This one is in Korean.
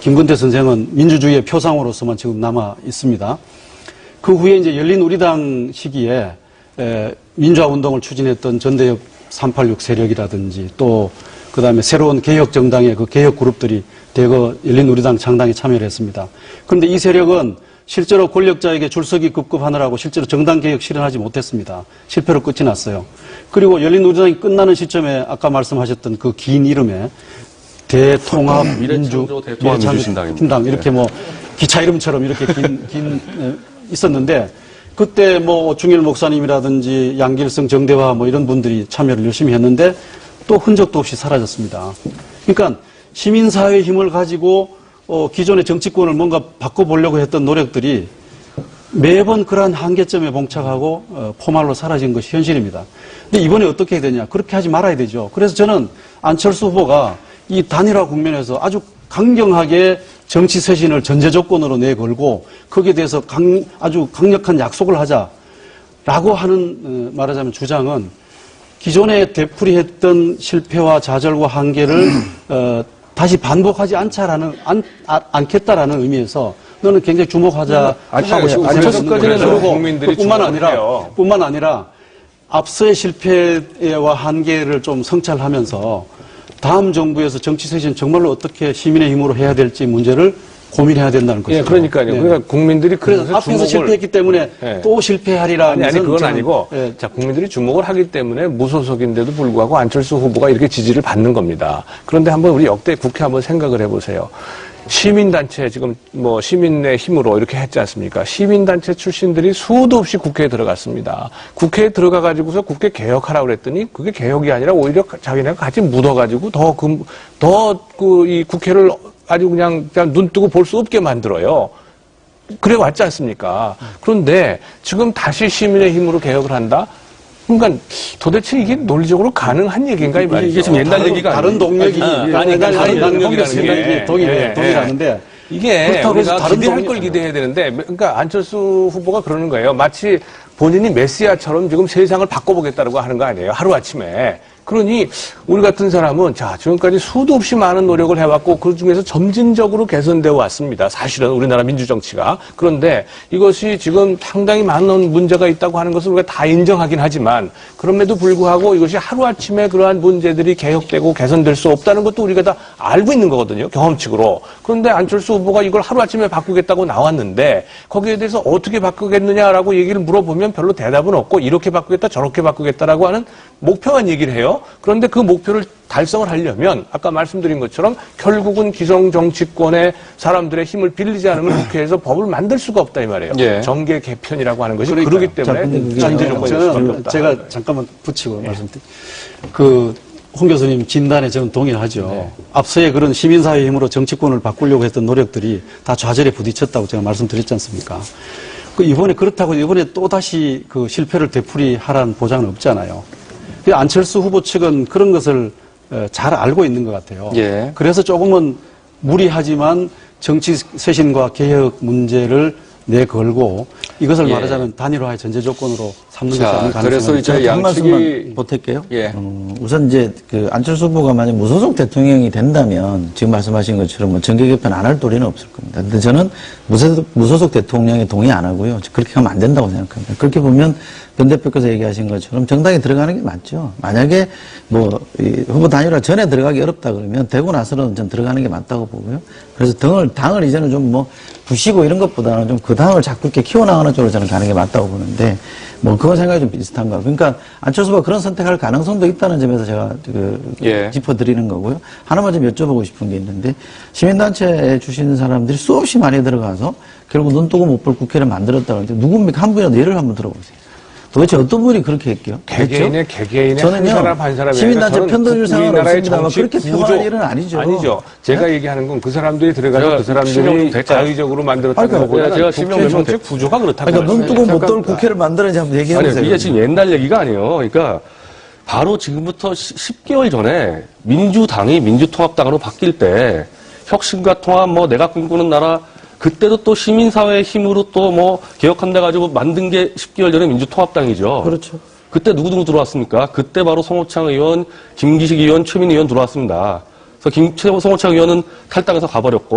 김근태 선생은 민주주의의 표상으로서만 지금 남아 있습니다. 그 후에 이제 열린우리당 시기에 민주화 운동을 추진했던 전대협 386 세력이라든지 또 그다음에 새로운 개혁 정당의 그 개혁 그룹들이 대거 열린우리당 창당에 참여를 했습니다. 그런데 이 세력은 실제로 권력자에게 줄서기 급급하느라고 실제로 정당 개혁 실현하지 못했습니다. 실패로 끝이 났어요. 그리고 열린우리당이 끝나는 시점에 아까 말씀하셨던 그 긴 이름에 대통합 미래창조 대통합민주신당입니다. 이렇게 뭐 기차 이름처럼 이렇게 긴 있었는데 그때 뭐 오충일 목사님이라든지 양길성 정대화 뭐 이런 분들이 참여를 열심히 했는데 또 흔적도 없이 사라졌습니다. 그러니까 시민사회의 힘을 가지고 기존의 정치권을 뭔가 바꿔보려고 했던 노력들이 매번 그러한 한계점에 봉착하고 포말로 사라진 것이 현실입니다. 근데 이번에 어떻게 해야 되냐? 그렇게 하지 말아야 되죠. 그래서 저는 안철수 후보가 이 단일화 국면에서 아주 강경하게 정치 쇄신을 전제 조건으로 내걸고 거기에 대해서 아주 강력한 약속을 하자라고 하는 말하자면 주장은 기존에 되풀이했던 실패와 좌절과 한계를 다시 반복하지 않겠다라는 의미에서 너는 굉장히 주목하자 하고 싶은 국민들이 뿐만 아니라 앞서의 실패와 한계를 좀 성찰하면서 다음 정부에서 정치 쇄신 정말로 어떻게 시민의 힘으로 해야 될지 문제를 고민해야 된다는 거죠. 예, 그러니까요. 네. 그러니까 국민들이 그래서 앞에서 실패했기 때문에 또 실패하리라는 아니 그건 아니고 자 국민들이 주목을 하기 때문에 무소속인데도 불구하고 안철수 후보가 이렇게 지지를 받는 겁니다. 그런데 한번 우리 역대 국회 한번 생각을 해보세요. 시민단체 지금 뭐 시민의 힘으로 이렇게 했지 않습니까? 시민단체 출신들이 수도 없이 국회에 들어갔습니다. 국회에 들어가가지고서 국회 개혁하라고 그랬더니 그게 개혁이 아니라 오히려 자기네가 같이 묻어가지고 이 국회를 아주 그냥 눈 뜨고 볼 수 없게 만들어요. 그래 왔지 않습니까? 그런데 지금 다시 시민의 힘으로 개혁을 한다? 그러니까 도대체 이게 논리적으로 가능한 얘기인가 이 말이죠. 이게 지금 옛날 얘기가 다른 동력이 다른 동력이라는 게 동일하는데 이게 우리가 기대할 걸 기대해야 되는데 그러니까 안철수 후보가 그러는 거예요. 마치 본인이 메시아처럼 지금 세상을 바꿔보겠다고 하는 거 아니에요. 하루아침에. 그러니 우리 같은 사람은 자 지금까지 수도 없이 많은 노력을 해왔고 그 중에서 점진적으로 개선되어 왔습니다. 사실은 우리나라 민주정치가. 그런데 이것이 지금 상당히 많은 문제가 있다고 하는 것을 우리가 다 인정하긴 하지만 그럼에도 불구하고 이것이 하루아침에 그러한 문제들이 개혁되고 개선될 수 없다는 것도 우리가 다 알고 있는 거거든요. 경험칙으로. 그런데 안철수 후보가 이걸 하루아침에 바꾸겠다고 나왔는데 거기에 대해서 어떻게 바꾸겠느냐라고 얘기를 물어보면 별로 대답은 없고 이렇게 바꾸겠다 저렇게 바꾸겠다라고 하는 목표만 얘기를 해요. 그런데 그 목표를 달성을 하려면 아까 말씀드린 것처럼 결국은 기성 정치권의 사람들의 힘을 빌리지 않으면 국회에서 법을 만들 수가 없다 이 말이에요. 예. 정계 개편이라고 하는 것이 그러기 때문에 전제 조건일 수밖에 없다. 제가 잠깐만 붙이고 말씀드릴게요. 홍 교수님 진단에 저는 동의하죠. 네. 앞서의 그런 시민사회 힘으로 정치권을 바꾸려고 했던 노력들이 다 좌절에 부딪혔다고 제가 말씀드렸지 않습니까? 이번에 그렇다고 이번에 또다시 그 실패를 되풀이하라는 보장은 없잖아요. 안철수 후보 측은 그런 것을 잘 알고 있는 것 같아요. 예. 그래서 조금은 무리하지만 정치 쇄신과 개혁 문제를 내걸고 이것을 말하자면 단일화의 전제 조건으로 삼는 것이 아닌가 하는 그래서 이제 한 말씀만 양측이 보탤게요. 예. 우선 이제 그 안철수 후보가 만약 무소속 대통령이 된다면 지금 말씀하신 것처럼 뭐 정계 개편 안 할 도리는 없을 겁니다. 근데 저는 무소속 대통령에 동의 안 하고요. 그렇게 하면 안 된다고 생각합니다. 그렇게 보면 변 대표께서 얘기하신 것처럼 정당에 들어가는 게 맞죠. 만약에 뭐 후보 단일화 전에 들어가기 어렵다 그러면 되고 나서는 전 들어가는 게 맞다고 보고요. 그래서 당을 이제는 좀 뭐 부시고 이런 것보다는 좀 그 당을 자꾸 이렇게 키워나가는 쪽으로 저는 가는 게 맞다고 보는데 뭐 그건 생각이 좀 비슷한 거예요. 그러니까 안철수 후보가 그런 선택할 가능성도 있다는 점에서 제가 짚어드리는 거고요. 하나만 좀 여쭤보고 싶은 게 있는데 시민단체에 주시는 사람들이 수없이 많이 들어가서 결국 눈 뜨고 못 볼 국회를 만들었다고 하는데 누굽니까? 한 분이라도 예를 한번 들어보세요. 도대체 어떤 분이 그렇게 했게요? 개개인의 저는요, 한 사람 한 사람이 시민단체 편들줄 상황은 없습니다만 그렇게 구조, 평화할 일은 아니죠. 아니죠. 제가 얘기하는 건 그 사람들이 들어가서 그 사람들이 자의적으로 만들었다는 것보다 제가 국회 정책 구조가 그렇다고. 그러니까 눈 뜨고 못 볼 국회를 만들었는지 한번 얘기해보세요. 아니, 이게 지금 옛날 얘기가 아니에요. 그러니까 바로 지금부터 10개월 전에 민주당이 민주통합당으로 바뀔 때 혁신과 통합, 뭐 내가 꿈꾸는 나라 그때도 또 시민사회의 힘으로 또 뭐 개혁한다 가지고 만든 게 10개월 전에 민주통합당이죠. 그렇죠. 그때 누구 들어왔습니까? 그때 바로 송호창 의원, 김기식 의원, 최민희 의원 들어왔습니다. 그래서 송호창 의원은 탈당해서 가버렸고